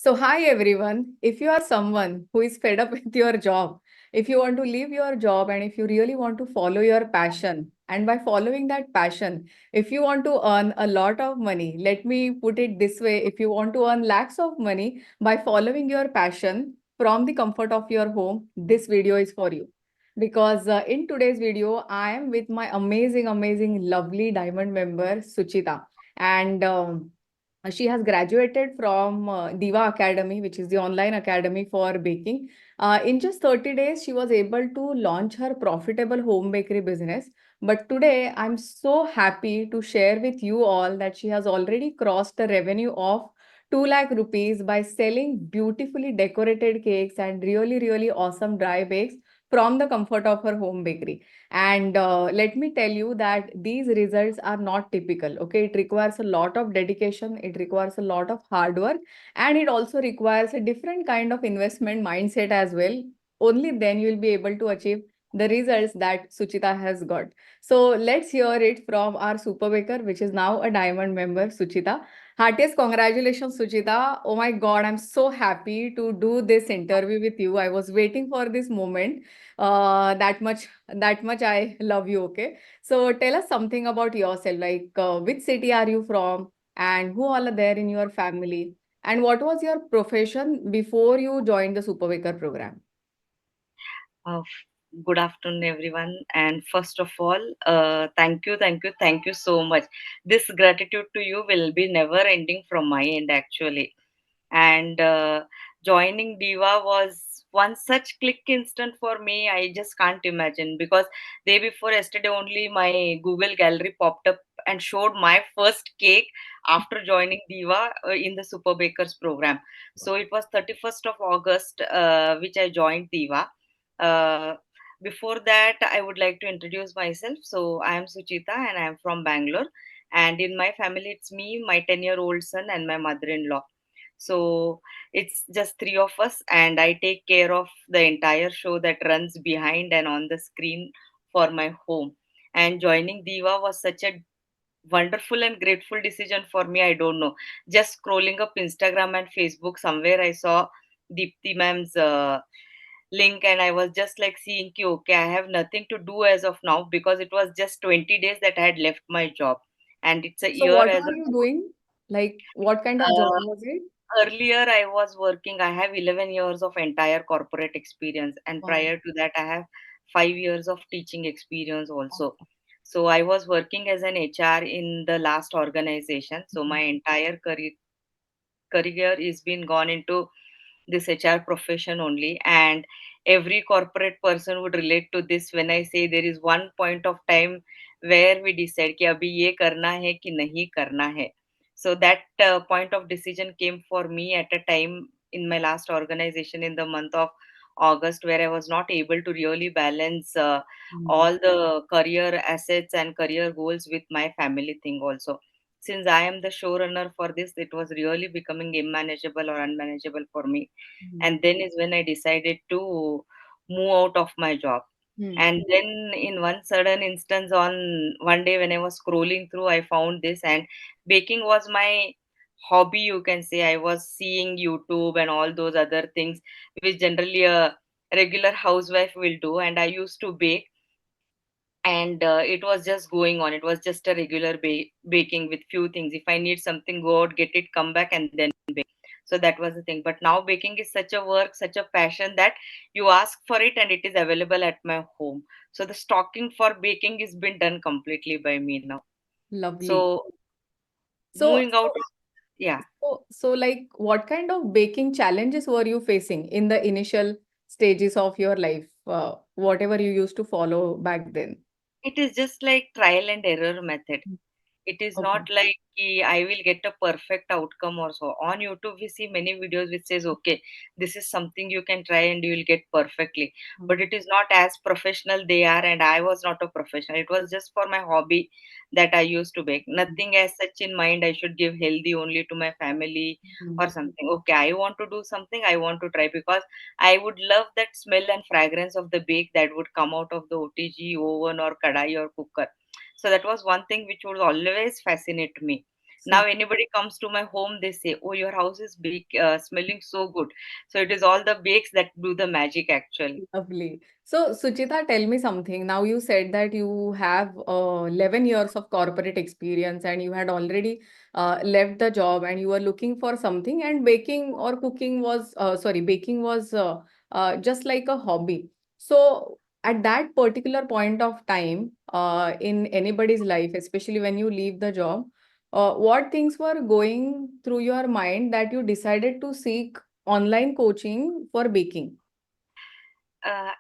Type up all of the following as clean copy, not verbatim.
Hi everyone. If you are someone who is fed up with your job, if you want to leave your job and if you really want to follow your passion, and by following that passion, if you want to earn a lot of money, let me put it this way, if you want to earn lakhs of money by following your passion from the comfort of your home, this video is for you. Because in today's video, I am with my amazing, lovely diamond member, Suchita. And she has graduated from Diva Academy, which is the online academy for baking. In just 30 days, she was able to launch her profitable home bakery business. But today, I'm so happy to share with you all that she has already crossed a revenue of 2 lakh rupees by selling beautifully decorated cakes and really awesome dry bakes from the comfort of her home bakery. And let me tell you that these results are not typical. Okay, it requires a lot of dedication, it requires a lot of hard work, and it also requires a different kind of investment mindset as well. Only then you will be able to achieve the results that Suchita has got. So let's hear it from our super baker, which is now a diamond member, Suchita. Heartiest congratulations, Suchita. Oh my God, I'm so happy to do this interview with you. I was waiting for this moment that much I love you. Okay, so tell us something about yourself, like which city are you from and who all are there in your family, and what was your profession before you joined the super baker program? Uh, Good afternoon, everyone. And first of all, thank you so much. This gratitude to you will be never ending from my end, actually. And joining Diva was one such click instant for me. I just can't imagine because day before yesterday only my Google gallery popped up and showed my first cake after joining Diva in the Super Bakers program. So it was 31st of August, which I joined Diva. uh, Before that, I would like to introduce myself. So, I am Suchita and I am from Bangalore. And in my family, it's me, my 10-year-old son, and my mother in law. So, it's just three of us, and I take care of the entire show that runs behind and on the screen for my home. And joining Diva was such a wonderful and grateful decision for me. I don't know. Just scrolling up Instagram and Facebook, somewhere I saw Deepti ma'am's link, and I was just like seeing ki, okay, I have nothing to do as of now because it was just 20 days that I had left my job, and it's a So year what as were a you doing? Like what kind of job uh, was it? earlier I was working. I have 11 years of entire corporate experience, and Wow. prior to that I have 5 years of teaching experience also. So I was working as an HR in the last organization, so my entire career is been gone into this HR profession only. And every corporate person would relate to this when I say there is one point of time where we decide कि अभी ये करना है कि नहीं करना है. So that point of decision came for me at a time in my last organization in the month of August, where I was not able to really balance Mhm. all the career assets and career goals with my family thing also. Since I am the showrunner for this, it was really becoming unmanageable or unmanageable for me. Mhm. And then is when I decided to move out of my job. Mhm. And then in one sudden instance, on one day when I was scrolling through, I found this, and baking was my hobby, you can say. I was seeing YouTube and all those other things which generally a regular housewife will do, and I used to bake. And it was just going on. It was just a regular baking with few things. If I need something, go out, get it, come back, and then bake. So that was the thing. But now baking is such a work, such a passion, that you ask for it and it is available at my home. So the stocking for baking is been done completely by me now. Lovely. So So, moving out so, of, yeah. so, like, what kind of baking challenges were you facing in the initial stages of your life, whatever you used to follow back then? It is just like trial and error method. It is Okay. not like ki I will get a perfect outcome or so. On YouTube, we see many videos which says, okay, this is something you can try and you will get perfectly. But Mm. it is not as professional they are, and I was not a professional. It was just for my hobby that I used to bake. Nothing as such in mind. I should give healthy only to my family Mm. or something. Okay, I want to do something. I want to try because I would love that smell and fragrance of the bake that would come out of the OTG oven or kadai or cooker. So that was one thing which would always fascinate me. Now So anybody comes to my home, they say, "Oh, your house is smelling so good." So it is all the bakes that do the magic actually. lovely. So, Suchita, tell me something. Now, you said that you have 11 years of corporate experience and you had already left the job and you were looking for something, and baking or cooking was, sorry, baking was just like a hobby. So, at that particular point of time in anybody's life, especially when you leave the job, what things were going through your mind that you decided to seek online coaching for baking?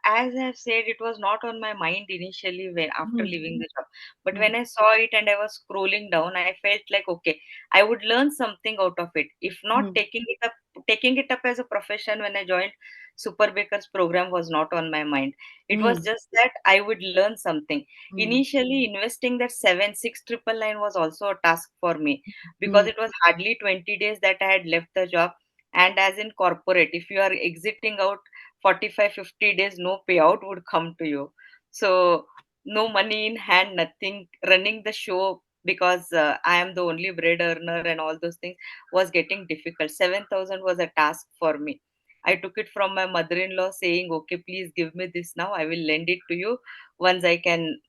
As I've said, it was not on my mind initially when after Hmm. leaving the job. But Hmm. when I saw it and I was scrolling down, I felt like okay, I would learn something out of it. If not Hmm. taking it up as a profession when I joined Super Bakers program was not on my mind. It was Hmm. just that I would learn something. Hmm. Initially, investing that 76999 was also a task for me because Hmm. it was hardly 20 days that I had left the job. And as in corporate, if you are exiting out 45 50 days, no payout would come to you. So no money in hand, nothing, running the show because I am the only bread earner and all those things was getting difficult. 7,000 was a task for me. I took it from my mother-in-law saying, okay, please give me this now, I will lend it to you once I can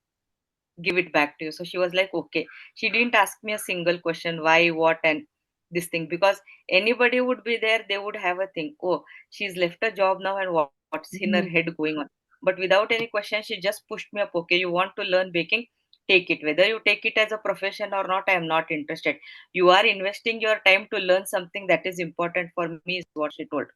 give it back to you. So she was like, okay. She didn't ask me a single question, why, what, and this thing, because anybody would be there, they would have a thing. Oh, she's left a job now, and what's in her head Hmm. going on? But without any question, she just pushed me up. Okay, you want to learn baking? Take it. Whether you take it as a profession or not, I am not interested. You are investing your time to learn something that is important for me, is what she told.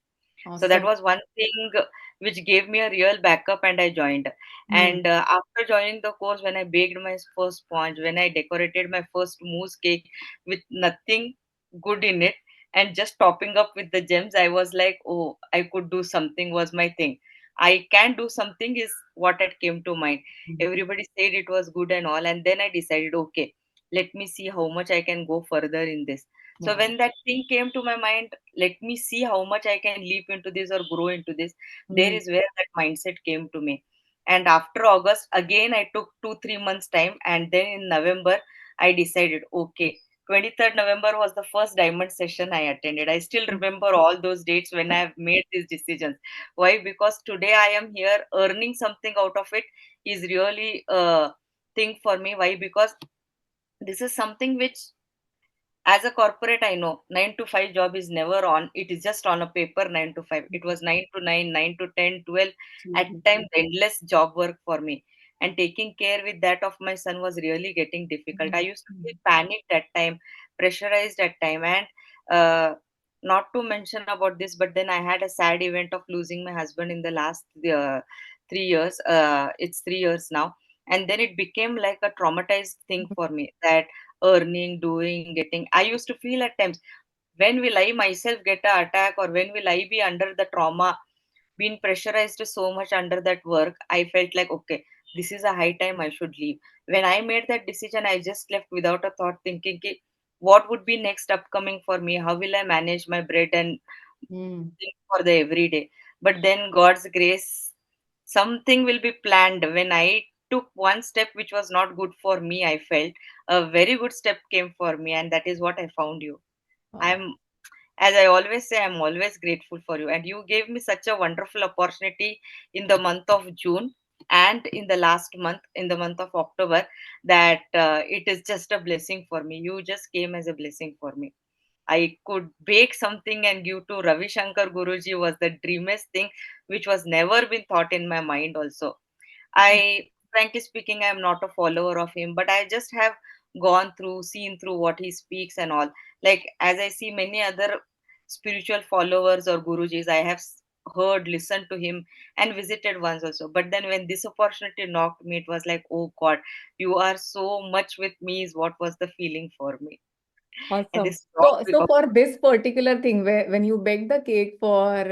So that Awesome. was one thing which gave me a real backup, and I joined. Hmm. And after joining the course, when I baked my first sponge, when I decorated my first mousse cake with nothing good in it and just topping up with the gems, I was like, oh, I could do something, was my thing. I can do something is what had came to mind. Everybody said it was good and all, and then I decided, okay, let me see how much I can go further in this. So Wow. when that thing came to my mind, let me see how much I can leap into this or grow into this. There Hmm. is where that mindset came to me. And after August, again I took 2 3 months time, and then in November I decided, okay, 23rd November was the first diamond session I attended. I still remember all those dates when I have made these decisions. Why? Because today I am here earning something out of it is really a thing for me. Why? Because this is something which, as a corporate, I know 9 to 5 job is never on. It is just on a paper 9 to 5. It was 9 to 9, 9 to 10, 12. At Absolutely. times, endless job work for me. And taking care with that of my son was really getting difficult. I Hmm. used to feel panicked at time, pressurized at time. And uh, not to mention about this, but then I had a sad event of losing my husband in the last 3 years. It's 3 years now. And then it became like a traumatized thing for me that earning, doing, getting. I used to feel at times, when will I myself get a attack, or when will I be under the trauma, being pressurized so much under that work? I felt like, okay, this is a high time I should leave. When I made that decision, I just left without a thought, thinking, "Ki, what would be next upcoming for me? How will I manage my bread and Hmm. think for the everyday?" But then God's grace, something will be planned. When I took one step which was not good for me, I felt a very good step came for me, and that is what I found you. Wow. I'm, as I always say, I'm always grateful for you. And you gave me such a wonderful opportunity in the month of June and in the last month, in the month of October, that it is just a blessing for me. You just came as a blessing for me. I could bake something and give to Ravi Shankar Guruji was the dreamiest thing which was never been thought in my mind also. I, frankly speaking, I am not a follower of him, but I just have gone through, seen through what he speaks and all. Like, as I see many other spiritual followers or Gurujis, I have heard, listened to him, and visited once also. But then when this opportunity knocked me, it was like, oh God, you are so much with me, is what was the feeling for me. And Awesome. this rock So because for this particular thing, where when you bake the cake for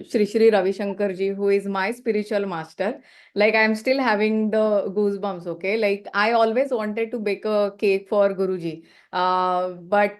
Shri Shri Ravi Shankar ji, who is my spiritual master, like I'm still having the goosebumps. Okay, like I always wanted to bake a cake for Guruji, but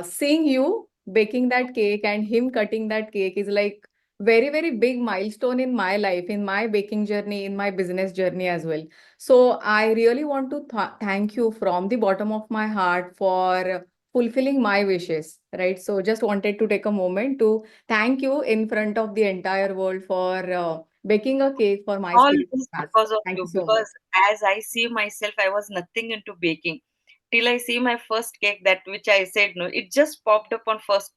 seeing you baking that cake and him cutting that cake is like very, very big milestone in my life, in my baking journey, in my business journey as well. So I really want to thank you from the bottom of my heart for fulfilling my wishes, right? So just wanted to take a moment to thank you in front of the entire world for baking a cake for my All spirit. this Fast. because of Thank you you, so much. because as I see myself, I was nothing into baking till I see my first cake, that which I said no. It just popped up on first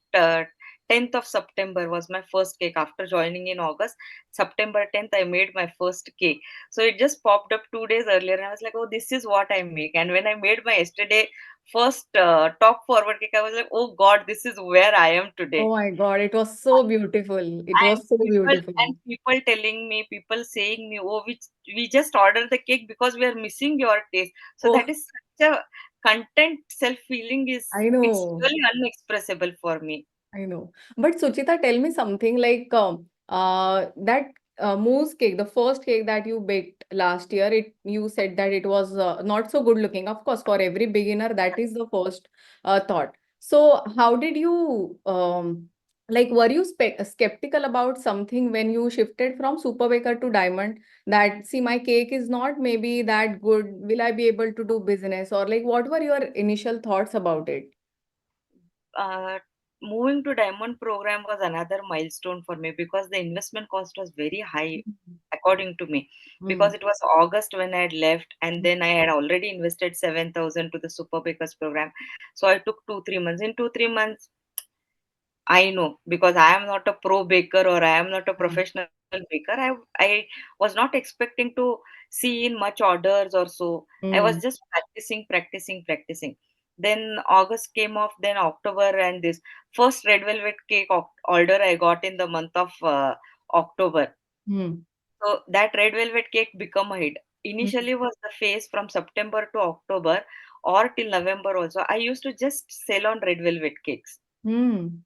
10th of September was my first cake after joining in August. September 10th, I made my first cake. So it just popped up 2 days earlier, and I was like, oh, this is what I make. And when I made my yesterday first top forward cake, I was like, oh God, this is where I am today. Oh my God, it was so beautiful. It and was so people beautiful. and people telling me, people saying me, oh, we just ordered the cake because we are missing your taste. So that Oh, is such a content self feeling, is I it's know. really unexpressible for me. I know. But Suchita, tell me something like that mousse cake, the first cake that you baked last year, it you said that it was not so good looking. Of course, for every beginner, that is the first thought. So, how did you like were you skeptical about something when you shifted from Super Baker to Diamond? That see, my cake is not maybe that good. Will I be able to do business? Or like, what were your initial thoughts about it? uh, Moving to diamond program was another milestone for me because the investment cost was very high according to me, because Mm. it was August when I had left, and then I had already invested 7,000 to the super bakers program. So I took 2 3 months. In 2 3 months, I know, because I am not a pro baker or I am not a Mm. professional baker. I was not expecting to see in much orders or so. I was Mm. just practicing, practicing, practicing. Then August came off, then October, and this first red velvet cake order I got in the month of October. Mm. So that red velvet cake become a hit. Mm. Initially was the phase from September to October or till November also. I used to just sell on red velvet cakes. Mm.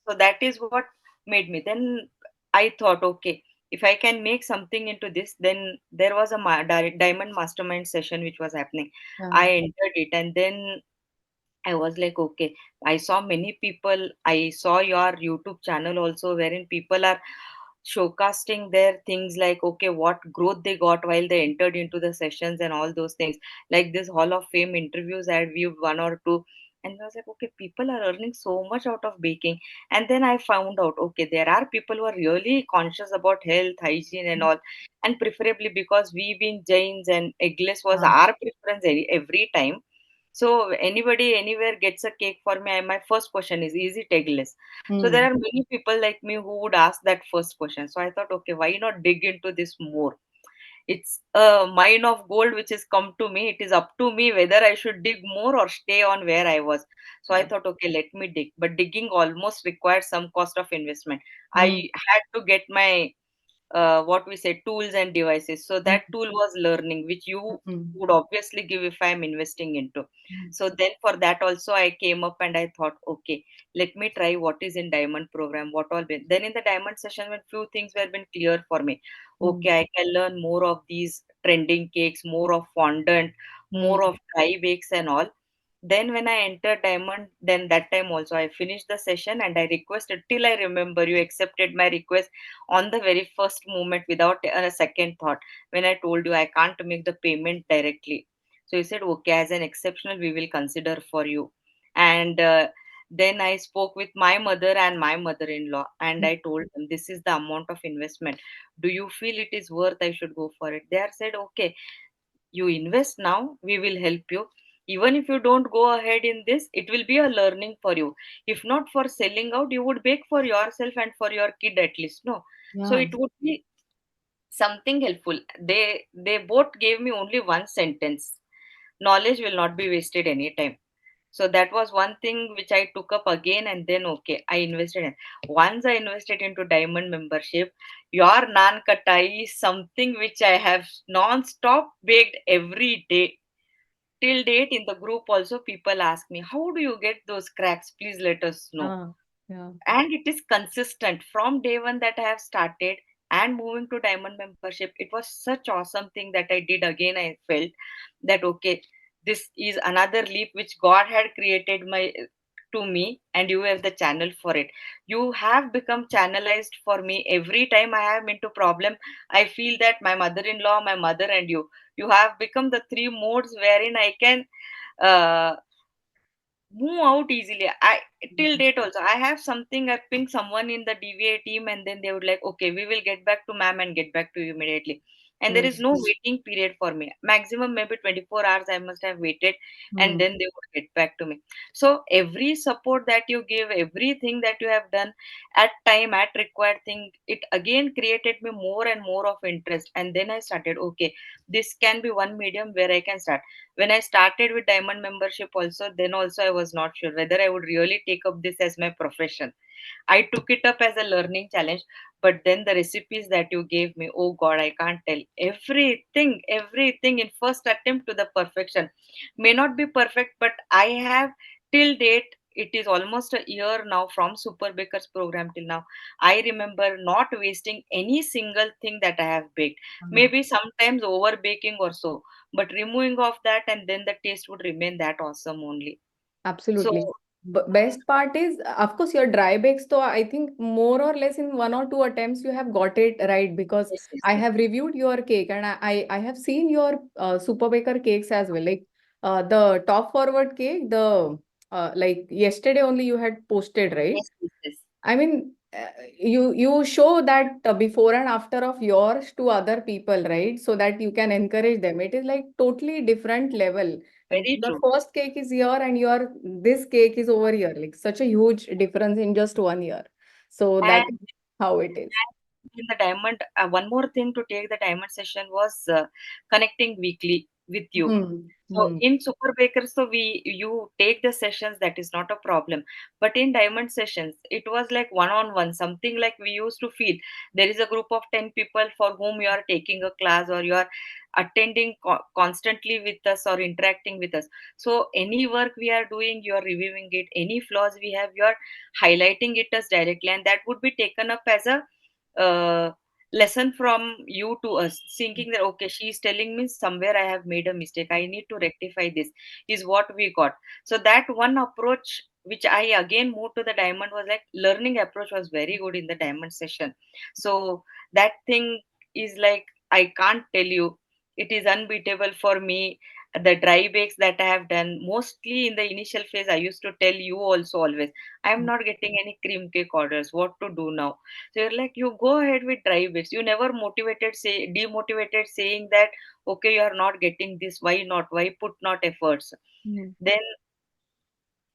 So that is what made me. Then I thought, okay, if I can make something into this, then there was a diamond mastermind session which was happening. Yeah. I entered it, and then I was like, okay, I saw many people. I saw your YouTube channel also, wherein people are showcasting their things like, okay, what growth they got while they entered into the sessions and all those things. Like this Hall of Fame interviews, I had viewed one or two. And I was like, okay, people are earning so much out of baking. And then I found out, okay, there are people who are really conscious about health, hygiene, and all. And preferably because we being Jains and eggless was Yeah. our preference every time, so anybody anywhere gets a cake for me, my first question is it eggless? So there Mm. are many people like me who would ask that first question. So I thought, okay, why not dig into this more? It's a mine of gold which has come to me. It is up to me whether I should dig more or stay on where I was. So I Yeah. thought, okay, let me dig. But digging almost required some cost of investment. Mm. I had to get my what we say, tools and devices. So Mm. that tool was learning, which you Mm. would obviously give if I'm investing into. Mm. So then for that also I came up and I thought, okay, let me try what is in diamond program, what all been. Then in the diamond session, when few things were been clear for me, Mm. okay, I can learn more of these trending cakes, more of fondant, more Mm. of dry bakes and all. Then when I entered diamond, then that time also I finished the session and I requested, till I remember you accepted my request on the very first moment without a second thought. When I told you I can't make the payment directly, so you said, okay, as an exceptional we will consider for you. And then I spoke with my mother and my mother-in-law, and I told them, this is the amount of investment, do you feel it is worth I should go for it? They are said, okay, you invest now, we will help you. Even if you don't go ahead in this, it will be a learning for you. If not for selling out, you would bake for yourself and for your kid at least, no? So Yeah. it would be something helpful. They both gave me only one sentence: knowledge will not be wasted anytime. So that was one thing which I took up again, and then okay, I invested in. Once I invested into diamond membership, your naan katai is something which I have non-stop baked every day. Till date in the group also people ask me, how do you get those cracks? Please let us know. Yeah. Yeah. And it is consistent from day one that I have started and moving to diamond membership. It was such awesome thing that I did again. I felt that okay, this is another leap which God had created my to me, and you have the channel for it. You have become channelized for me. Every time I am into problem, I feel that my mother-in-law, my mother, and you have become the three modes wherein I can uh, move out easily. I till date also I have something, I ping someone in the DVA team, and then they would like, okay, we will get back to ma'am and get back to you immediately. And there is Mm. no waiting period for me. Maximum maybe 24 hours I must have waited, and Mm. then they would get back to me. So every support that you give, everything that you have done at time, at required thing, it again created me more and more of interest. And then I started, okay, this can be one medium where I can start. When I started with diamond membership also, then also I was not sure whether I would really take up this as my profession. I took it up as a learning challenge, but then the recipes that you gave me, oh God, I can't tell. Everything in first attempt to the perfection. May not be perfect, but I have till date, it is almost a year now from Super Bakers program till now. I remember not wasting any single thing that I have baked. Mm. Maybe sometimes over baking or so, but removing of that, and then the taste would remain that awesome only. So Absolutely. Best part is, of course, your dry bakes, though I think more or less in one or two attempts you have got it right, because yes, yes, I yes. have reviewed your cake and I have seen your Super Baker cakes as well. Like the top forward cake, the like yesterday only you had posted, right? Yes, yes, yes. I mean, you show that before and after of yours to other people, right? So that you can encourage them. It is like totally different level. Very The true. first cake is here and your this cake is over here. Like such a huge difference in just 1 year. So that And is how it is. in the diamond, one more thing to take the diamond session was connecting weekly with you. Hmm. So Hmm. in Super Baker, so we you take the sessions, that is not a problem. But in diamond sessions, it was like one on one, something like we used to feel there is a group of 10 people for whom you are taking a class, or you are attending constantly with us or interacting with us. So any work we are doing, you are reviewing it. Any flaws we have, you are highlighting it us directly, and that would be taken up as a uh, lesson from you to us, thinking that okay, she is telling me somewhere I have made a mistake, I need to rectify this, is what we got. So that one approach which I again moved to the diamond was like learning approach was very good in the diamond session. So that thing is like, I can't tell you, it is unbeatable for me. The dry bakes that I have done, mostly in the initial phase, I used to tell you also always, I am not getting any cream cake orders, what to do now? So you're like, you go ahead with dry bakes. You never demotivated saying that, okay, you are not getting this. Why not? Why put not efforts? Hmm. Then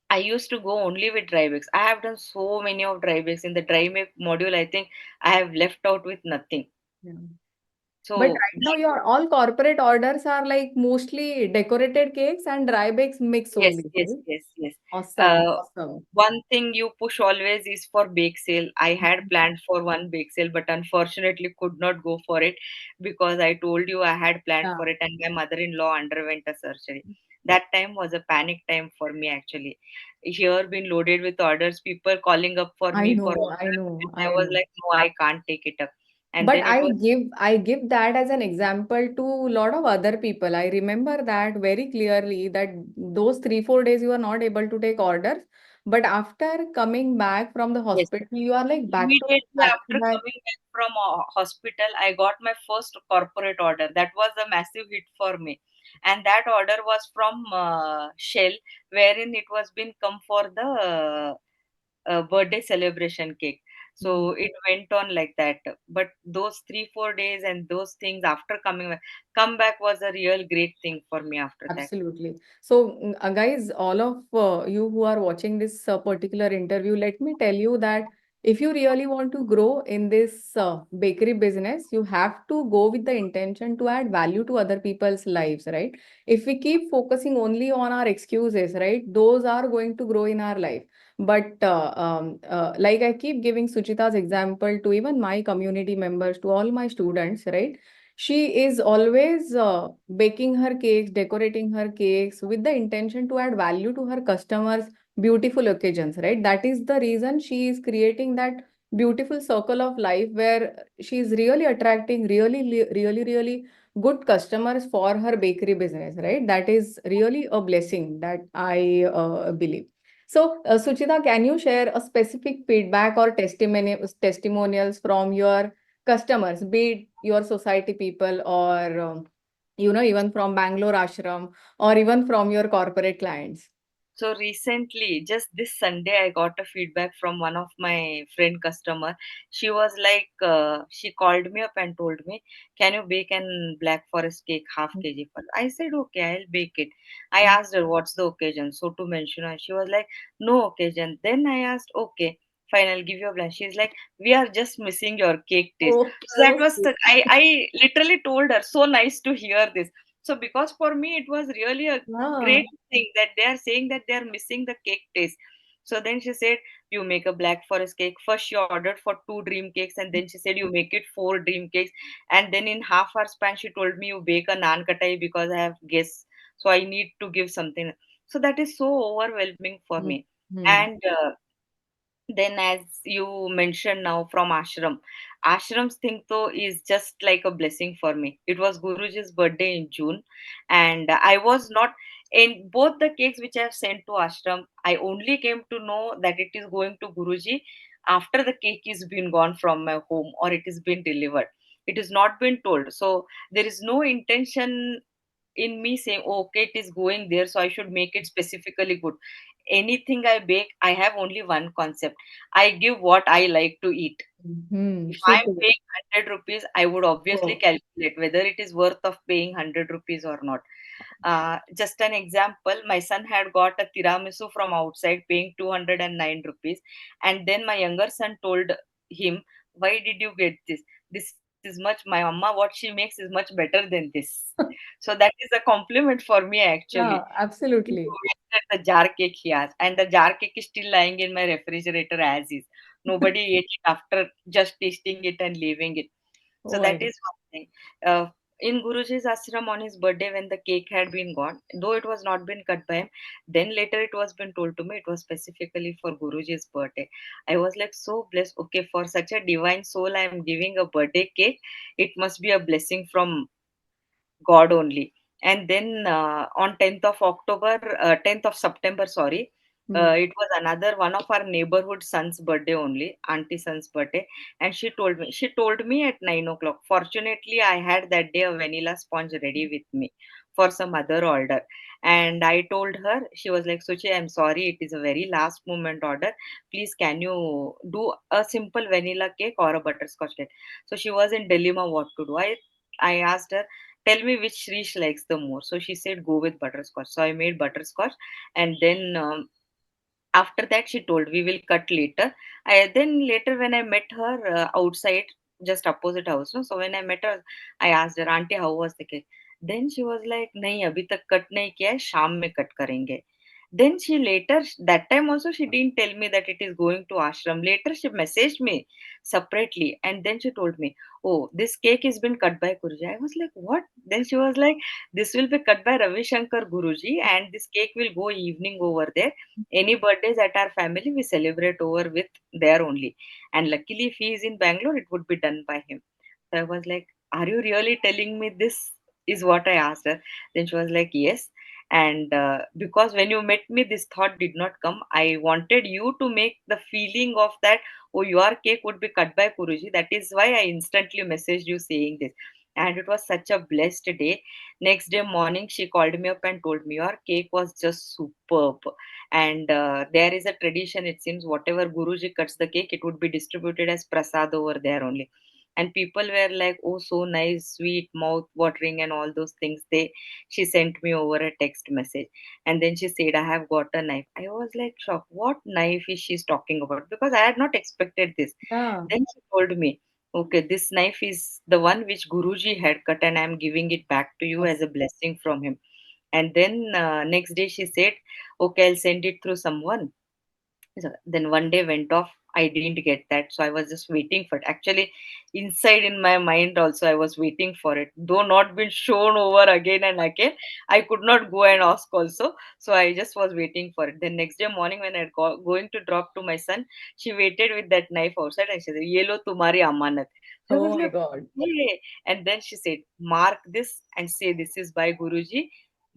I used to go only with dry bakes. I have done so many of dry bakes in the dry make module. I think I have left out with nothing. Yeah. But So right now your all corporate orders are like mostly decorated cakes and dry bakes mix yes, only, yes, right? yes, yes. Awesome. Uh, Awesome. One thing you push always is for bake sale. I had planned for one bake sale, but unfortunately could not go for it because I told you I had planned Yeah. for it, and my mother-in-law underwent a surgery. That time was a panic time for me actually. Here been loaded with orders, people calling up for I me for know, I orders, know, and I I was know. like, no, I can't take it up. And But then it was I give that as an example to a lot of other people. I remember that very clearly that those 3, 4 days you are not able to take orders. But after coming back from the yes. hospital, you are like Immediately back to after back. coming back from hospital, I got my first corporate order. That was a massive hit for me, and that order was from Shell, wherein it was been come for the birthday celebration cake. So Mm. it went on like that. But those 3 4 days and those things after come back was a real great thing for me after that. Absolutely. So, guys, all of you who are watching this particular interview, let me tell you that if you really want to grow in this bakery business, you have to go with the intention to add value to other people's lives, right? If we keep focusing only on our excuses, right, those are going to grow in our life. But like I keep giving Suchita's example to even my community members, to all my students, right? She is always baking her cakes, decorating her cakes with the intention to add value to her customers' beautiful occasions, right? That is the reason she is creating that beautiful circle of life where she is really attracting really good customers for her bakery business, right? That is really a blessing that I believe. So, Suchita, can you share a specific feedback or testimonials from your customers, be it your society people or even from Bangalore Ashram or even from your corporate clients? So recently, just this Sunday, I got a feedback from one of my friend customer. She was like, she called me up and told me, "Can you bake an Black Forest cake half kg for?" I said, "Okay, I'll bake it." I asked her, "What's the occasion?" So to mention her, she was like, "No occasion." Then I asked, "Okay, fine, I'll give you a blank." She's like, "We are just missing your cake taste." Oh, So that so was sweet. I literally told her, so nice to hear this. So because for me it was really a Yeah. great thing that they are saying that they are missing the cake taste. So then she said, "You make a Black Forest cake." First, she ordered for two dream cakes, and then she said, "You make it four dream cakes." And then in half hour span, she told me, "You bake a naan katai because I have guests, so I need to give something." So that is so overwhelming for Hmm. me. Hmm. And then, as you mentioned now from ashram's thing though is just like a blessing for me. It was Guruji's birthday in June, and I was not in both the cakes which I have sent to ashram. I only came to know that it is going to Guruji after the cake is been gone from my home or it is been delivered. It is not been told, so there is no intention in me saying, "Oh, okay, it is going there, so I should make it specifically good." Anything I bake, I have only one concept. I give what I like to eat. Hmm. If I'm Super. paying 100 rupees, I would obviously Oh, calculate whether it is worth of paying 100 rupees or not. Just an example, my son had got a tiramisu from outside paying 209 rupees. And then my younger son told him, "Why did you get this? This is much, my mama, what she makes is much better than this." So that is a compliment for me actually. yeah, absolutely. The jar cake he has, and the jar cake is still lying in my refrigerator as is. Nobody ate it after just tasting it and leaving it. So Oh my that God. is one thing. Uh, in Guruji's ashram on his birthday, when the cake had been gone, though it was not been cut by him, then later it was been told to me it was specifically for Guruji's birthday. I was like so blessed. Okay, for such a divine soul, I am giving a birthday cake. It must be a blessing from God only. And then on 10th of October, 10th of September, sorry, Hmm. it was another one of our neighborhood son's birthday only, auntie son's birthday. And she told me at 9 o'clock. Fortunately, I had that day a vanilla sponge ready with me for some other order. And I told her, she was like, "Suchi, I'm sorry, it is a very last moment order. Please, can you do a simple vanilla cake or a butterscotch cake?" So she was in dilemma what to do. I asked her, "Tell me which Shrish likes the more." So she said, "Go with butterscotch." So I made butterscotch, and then after that she told, "We will cut later." Then later when I met her outside, just opposite house, no? So when I met her, I asked her, "Auntie, how was the cake?" Then she was like, "नहीं अभी तक cut नहीं किया है, शाम में cut करेंगे." Then she later, that time also she didn't tell me that it is going to ashram. Later she messaged me separately, and then she told me, "Oh, this cake has been cut by Guruji." I was like, "What?" Then she was like, "This will be cut by Ravi Shankar Guruji, and this cake will go evening over there. Any birthdays at our family, we celebrate over with there only. And luckily, if he is in Bangalore, it would be done by him." So I was like, "Are you really telling me this?" Is what I asked her. Then she was like, "Yes." And because when you met me, this thought did not come. I wanted you to make the feeling of that, "Oh, your cake would be cut by Guruji." That is why I instantly messaged you saying this. And it was such a blessed day. Next day morning, she called me up and told me, "Your cake was just superb." And there is a tradition, it seems, whatever Guruji cuts the cake, it would be distributed as prasad over there only. And people were like, "Oh, so nice, sweet, mouth watering," and all those things. She sent me over a text message, and then she said, "I have got a knife." I was like shocked. What knife is she talking about? Because I had not expected this. Yeah. Then she told me, "Okay, this knife is the one which Guruji had cut, and I am giving it back to you as Awesome. a blessing from him." And then next day she said, "Okay, I'll send it through someone." So then one day went off. I didn't get that. So I was just waiting for it. Actually, inside in my mind also, I was waiting for it. Though not been shown over again and again, I could not go and ask also. So I just was waiting for it. Then next day morning when going to drop to my son, she waited with that knife outside and she said, "Ye lo tumhari amanat." So I was Oh my like, God. "Hey." And then she said, "Mark this and say this is by Guruji.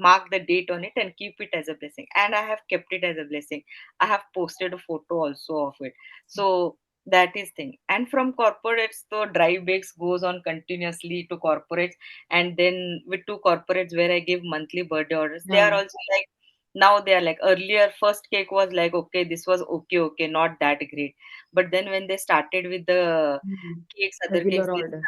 mark the date on it and keep it as a blessing. And I have kept it as a blessing. I have posted a photo also of it. So that is thing. And from corporates, the dry bakes goes on continuously to corporates. And then with two corporates where I give monthly birthday orders, they are Yeah. also like, now they are like, earlier first cake was like, okay, this was okay, not that great. But then when they started with the Mm. cakes, other cakes, Regular they orders.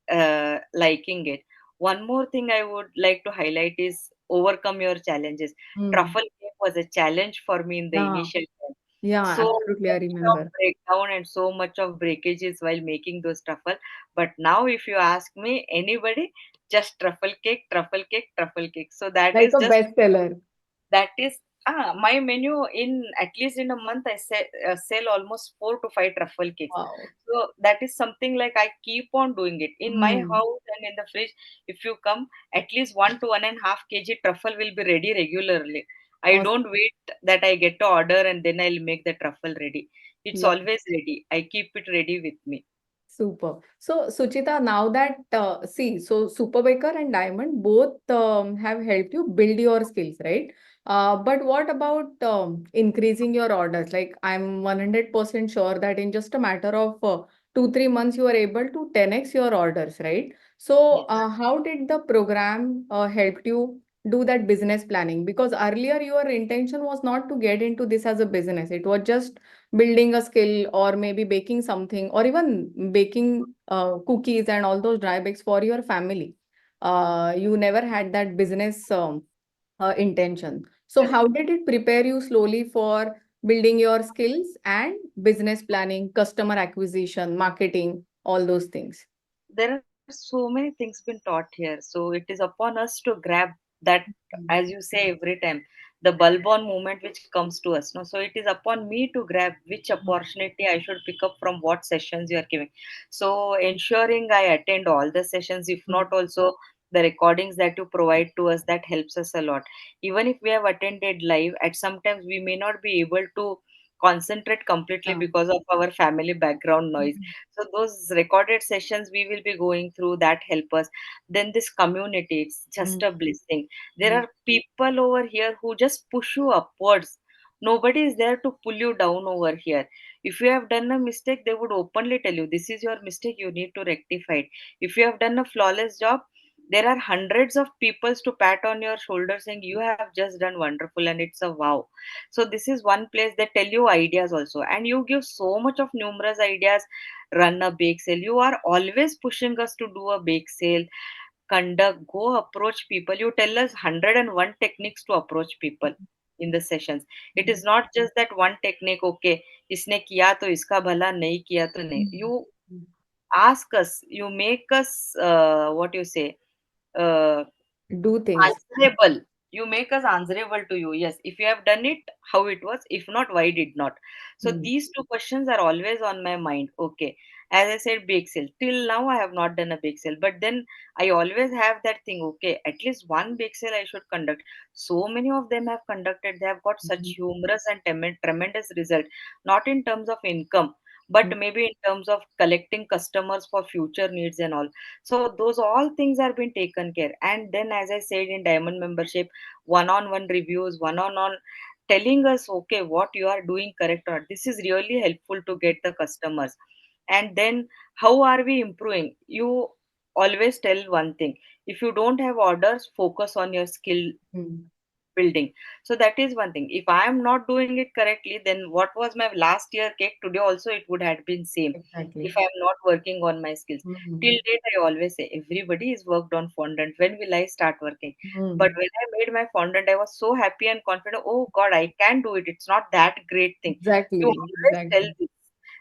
started liking it. One more thing I would like to highlight is overcome your challenges. Mm. Truffle cake was a challenge for me in the Yeah. initial time. Yeah, So absolutely. I much of remember. breakdown and so much of breakages while making those truffle. But now, if you ask me, anybody, just truffle cake, truffle cake, truffle cake. So that Like is a just bestseller. that is my menu in at least in a month I sell almost 4 to 5 truffle cakes. Wow. So that is something like I keep on doing it in my Mm. house and in the fridge. If you come, at least 1 to 1.5 kg truffle will be ready regularly. I Awesome. don't wait that I get to order and then I'll make the truffle ready. It's always ready. I keep it ready with me. Super. So, Suchita, now that, see, so Super Baker and Diamond both have helped you build your skills, right? But what about increasing your orders? Like, I'm 100% sure that in just a matter of 2, 3 months, you are able to 10x your orders, right? So, Yes. how did the program help you do that business planning? Because earlier, your intention was not to get into this as a business, it was just building a skill or maybe baking something or even baking cookies and all those dry bakes for your family. You never had that business intention. So how did it prepare you slowly for building your skills and business planning, customer acquisition, marketing, all those things? There are so many things been taught here. So it is upon us to grab that, Mm. as you say every time, the bulb on moment which comes to us. No, so it is upon me to grab which opportunity I should pick up from what sessions you are giving. So ensuring I attend all the sessions, if Mm. not also the recordings that you provide to us, that helps us a lot. Even if we have attended live, at sometimes we may not be able to concentrate completely Yeah. because of our family background noise. Mhm. So those recorded sessions we will be going through, that help us. Then this community, it's just Mm. a blessing. There Mm. are people over here who just push you upwards. Nobody is there to pull you down over here. If you have done a mistake, they would openly tell you this is your mistake, you need to rectify it. If you have done a flawless job, there are hundreds of peoples to pat on your shoulder saying you have just done wonderful, and it's a wow. So this is one place they tell you ideas also, and you give so much of numerous ideas. Run a bake sale, you are always pushing us to do a bake sale, conduct, go approach people. You tell us 101 techniques to approach people in the sessions. It is not just that one technique, okay, इसने किया तो इसका भला, नहीं किया तो नहीं. Mm. You Mm. ask us, you make us, what you say, uh, Do things. answerable. You make us answerable to you. Yes, if you have done it, how it was. If not, why did not? So Mm. these two questions are always on my mind. Okay, as I said, bake sale. Till now, I have not done a bake sale, but then I always have that thing. Okay, at least one bake sale I should conduct. So many of them have conducted. They have got such Mhm. humorous and tremendous result. Not in terms of income, but Mm. maybe in terms of collecting customers for future needs and all. So those all things are being taken care. And then, as I said, in diamond membership, one-on-one reviews, one-on-one telling us, okay, what you are doing correct or not. This is really helpful to get the customers. And then how are we improving? You always tell one thing: if you don't have orders, focus on your skill Mm. building. So that is one thing. If I am not doing it correctly, then what was my last year cake, today also it would have been same. Exactly. If I am not working on my skills, till Mm. date I always say everybody is worked on fondant, when will I start working? But Mm. when I made my fondant, I was so happy and confident. Oh god, I can do it, it's not that great thing. You Exactly. always tell Exactly. this,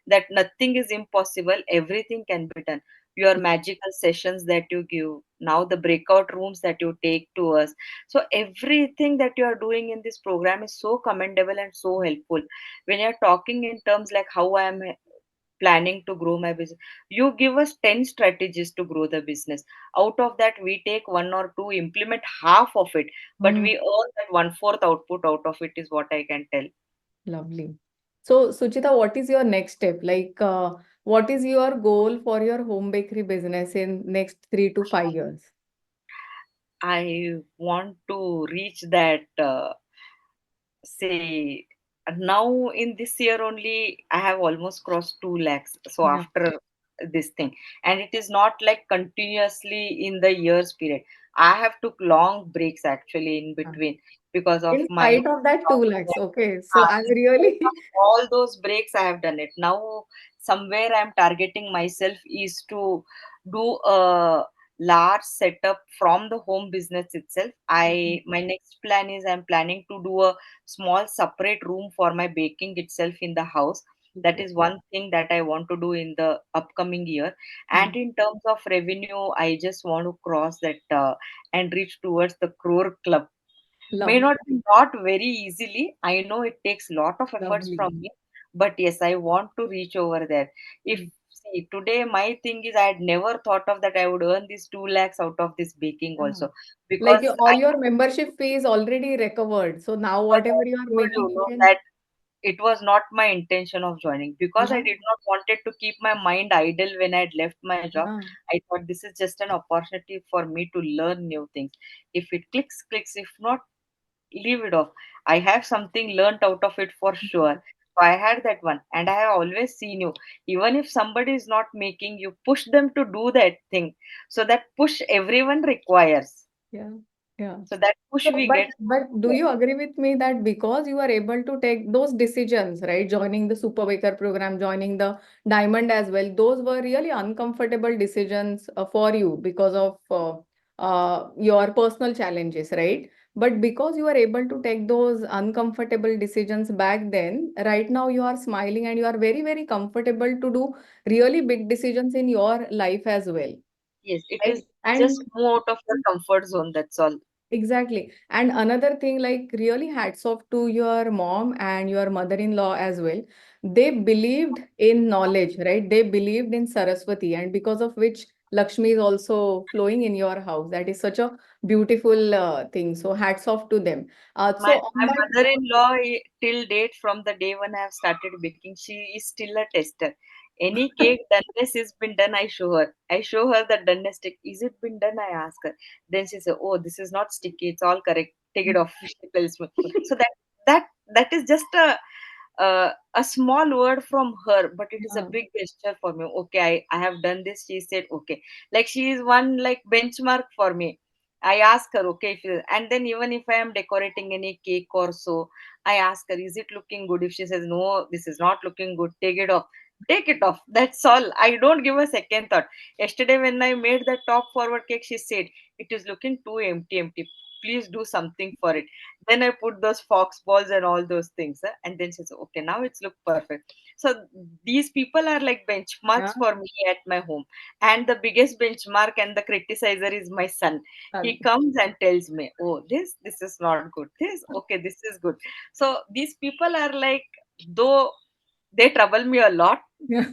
that nothing is impossible, everything can be done. Your magical sessions that you give, now the breakout rooms that you take to us, so everything that you are doing in this program is so commendable and so helpful. When you're talking in terms like how I am planning to grow my business, you give us 10 strategies to grow the business. Out of that, we take one or two, implement half of it, but Mm. we earn that one-fourth output out of it, is what I can tell. Lovely. So, Suchita, what is your next step? Like, what is your goal for your home bakery business in next 3 to 5 years? I want to reach that, say, now in this year only, I have almost crossed 2 lakhs. So Yeah. after this thing, and it is not like continuously in the years period. I have took long breaks actually in Yeah. between because of In my spite of that 2 lakhs. Okay. So Ah, I in spite really, of all those breaks, I have done it. Now, somewhere I'm targeting myself is to do a large setup from the home business itself. okay. My next plan is I'm planning to do a small separate room for my baking itself in the house. That Okay. is one thing that I want to do in the upcoming year. Hmm. And in terms of revenue, I just want to cross that and reach towards the crore club. May Lovely. not be not very easily. I know it takes lot of efforts Lovely. from me, but yes, I want to reach over there. If Hmm. see today my thing is I had never thought of that I would earn these 2 lakhs out of this baking Yeah. also Like because all I your membership fee is already recovered. So now because I whatever you are told making, you you no, can. that it was not my intention of joining because I Yeah. did not wanted to keep my mind idle when I had left my job. Yeah. I thought this is just an opportunity for me to learn new things. If it clicks, clicks. If not, leave it off. I have something learnt out of it for sure. So I had that one, and I have always seen you. Even if somebody is not making, you push them to do that thing. So that push everyone requires. Yeah. Yeah. So that push So, we but get. but do you agree with me that because you are able to take those decisions, right? Joining the Super Baker program, joining the Diamond as well, those were really uncomfortable decisions for you because of your personal challenges, right? But because you are able to take those uncomfortable decisions back then, right now you are smiling and you are very, very comfortable to do really big decisions in your life as well, Yes, it right? is just And move out of your comfort zone. That's all. exactly. And another thing, like really hats off to your mom and your mother-in-law as well. They believed in knowledge, right? They believed in Saraswati, and because of which Lakshmi is also flowing in your house. That is such a beautiful thing. So hats off to them. My So on my that, mother-in-law till date from the day when I have started baking, she is still a tester. Any cake doneness has been done, I show her. I show her the doneness stick. Is it been done? I ask her. Then she says, "Oh, this is not sticky. It's all correct. Take it off." She tells me. So that is just a small word from her, but it is a yeah, big gesture for me. Okay, I have done this. She said, okay. Like she is one like benchmark for me. I ask her, okay, if you, and then even if I am decorating any cake or so, I ask her, is it looking good? If she says, no, this is not looking good, take it off. Take it off. That's all. I don't give a second thought. Yesterday, when I made the top forward cake, she said, it is looking too empty. Please do something for it. Then I put those fox balls and all those things, and then she says, okay, now it's look perfect. So these people are like yeah, benchmarks for me at my home. And the biggest benchmark and the criticizer is my son. He comes and tells me, oh, this is not good. This okay, this is good. So these people are like, though they trouble me a lot, yeah.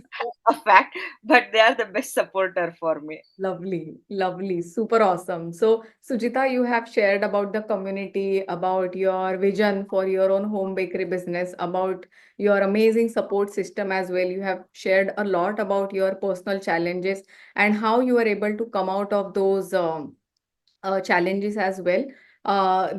a fact, but they are the best supporter for me. Lovely, lovely, super awesome. So, Sujita, you have shared about the community, about your vision for your own home bakery business, about your amazing support system as well. You have shared a lot about your personal challenges and how you are able to come out of those challenges as well.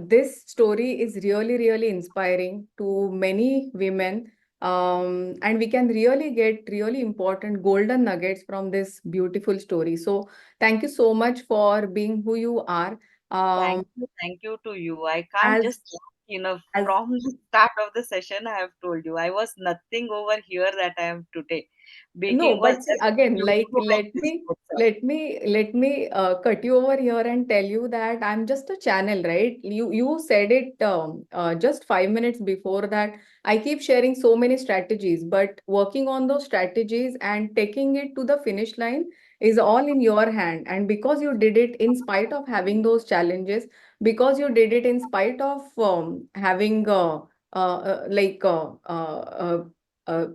This story is really, really inspiring to many women. And we can really get really important golden nuggets from this beautiful story. So, thank you so much for being who you are. Um, Thank you to you. I can't as just, as from the start of the session, I have told you I was nothing over here that I am today. No, Baking was but see just again, due like to my business. let me cut you over here and tell you that I'm just a channel, right? You said it just 5 minutes before that. I keep sharing so many strategies, but working on those strategies and taking it to the finish line is all in your hand. And because you did it in spite of having those challenges, because you did it in spite of having like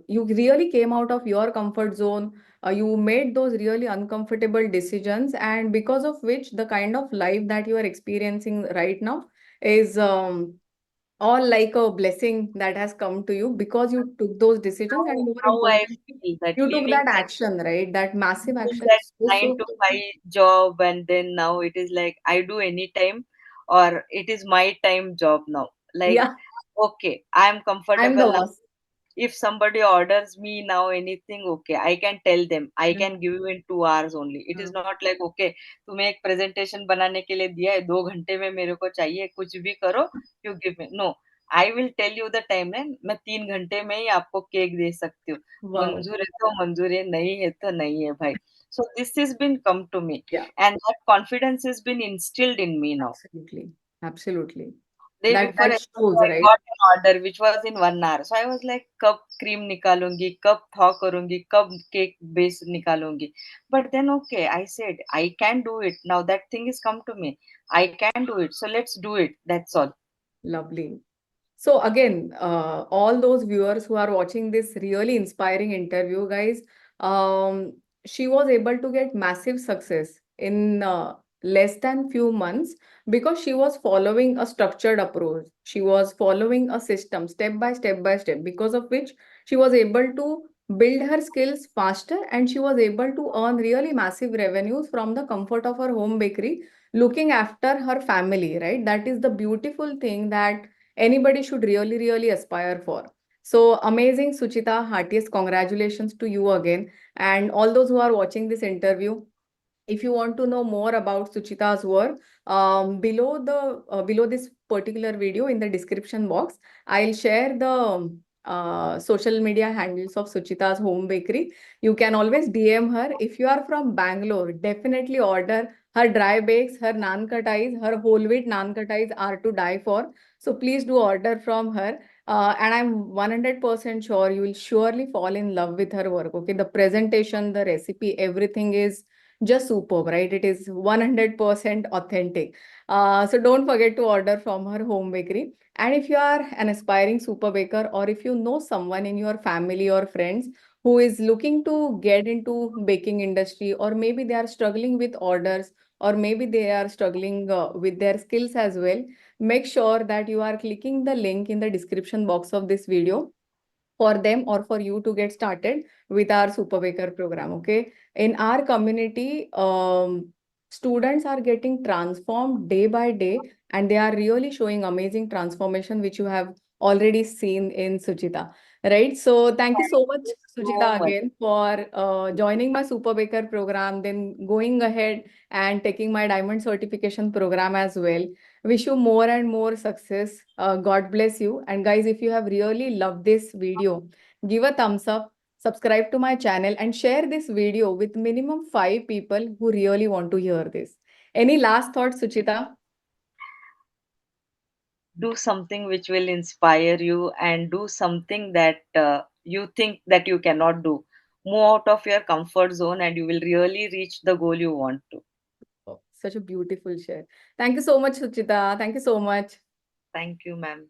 you really came out of your comfort zone. You made those really uncomfortable decisions, and because of which the kind of life that you are experiencing right now is all like a blessing that has come to you because you took those decisions, and more How I importantly, feel that you took leaving that action, right? That massive leaving action that is so, nine so to good. five job, and then now it is like I do any time, or it is my time job now. Like, Yeah, okay, I'm I'm the comfortable now. boss. If somebody orders me now anything, okay, I can tell them I Mm, can give you in 2 hours only. It is mm. not like, okay, तुम्हें एक presentation बनाने के लिए दिया है, 2 घंटे में मेरे को चाहिए, कुछ भी करो, you give me. No, I will tell you the timeline. मैं 3 घंटे में ही आपको केक दे सकती हूँ. Wow. मंजूर है तो मंजूर है, नहीं है तो नहीं है भाई. So this has been come to me, Yeah, and that confidence has been instilled in me now. absolutely. Absolutely. Day before That shows, yesterday, I right? got an order which was in 1 hour. So I was like, कब cream निकालूंगी, कब thaw करूंगी, कब cake base निकालूंगी. But then okay, I said I can do it. Now that thing is come to me. I can do it. So let's do it. That's all. Lovely. So again, all those viewers who are watching this really inspiring interview, guys, she was able to get massive success in less than few months because she was following a structured approach. She was following a system step by step by step, because of which she was able to build her skills faster, and she was able to earn really massive revenues from the comfort of her home bakery, looking after her family, right? That is the beautiful thing that anybody should really, really aspire for. So amazing, Suchita. Heartiest congratulations to you again. And all those who are watching this interview, if you want to know more about Suchita's work, below this particular video in the description box, I'll share the social media handles of Suchita's home bakery. You can always DM her. If you are from Bangalore, definitely order her dry bakes, her naan katais, her whole wheat naan katais are to die for. So please do order from her. And I'm 100% sure you will surely fall in love with her work. Okay, the presentation, the recipe, everything is just superb, right? It is 100% authentic. So don't forget to order from her home bakery. And if you are an aspiring super baker, or if you know someone in your family or friends who is looking to get into baking industry, or maybe they are struggling with orders, or maybe they are struggling with their skills as well, make sure that you are clicking the link in the description box of this video for them or for you to get started with our Super Baker program. Okay. In our community, students are getting transformed day by day, and they are really showing amazing transformation, which you have already seen in Suchita. Right. So thank you so Thank much, you so Suchita, much. again for joining my Super Baker program, then going ahead and taking my diamond certification program as well. Wish you more and more success. God bless you. And guys, if you have really loved this video, give a thumbs up, subscribe to my channel, and share this video with minimum 5 people who really want to hear this. Any last thoughts, Suchita? Do something which will inspire you, and do something that you think that you cannot do. Move out of your comfort zone, and you will really reach the goal you want to. Oh, such a beautiful share. Thank you so much, Suchita. Thank you so much. Thank you, ma'am.